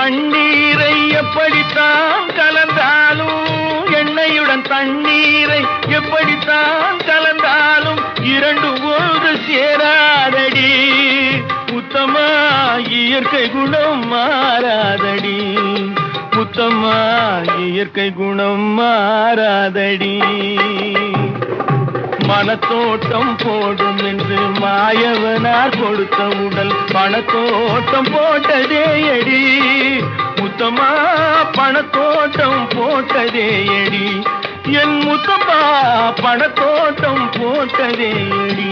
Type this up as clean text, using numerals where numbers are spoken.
தண்ணீரை எப்படித்தான் கலந்தாலும், எண்ணெயுடன் தண்ணீரை எப்படித்தான் கலந்தாலும் இரண்டு ஒன்று சேராதடி முத்தம்மா, இயற்கை குணம் மாறாதடி முத்தம்மா, இயற்கை குணம் மாறாதடி. மனத்தோட்டம் போடும் என்று மாயவனார் கொடுத்த உடல் பணத்தோட்டம் போட்டதேயடி முத்தம்மா, பணத்தோட்டம் போட்டதேயடி என் முத்தம்மா, பணத்தோட்டம் போட்டதேயடி.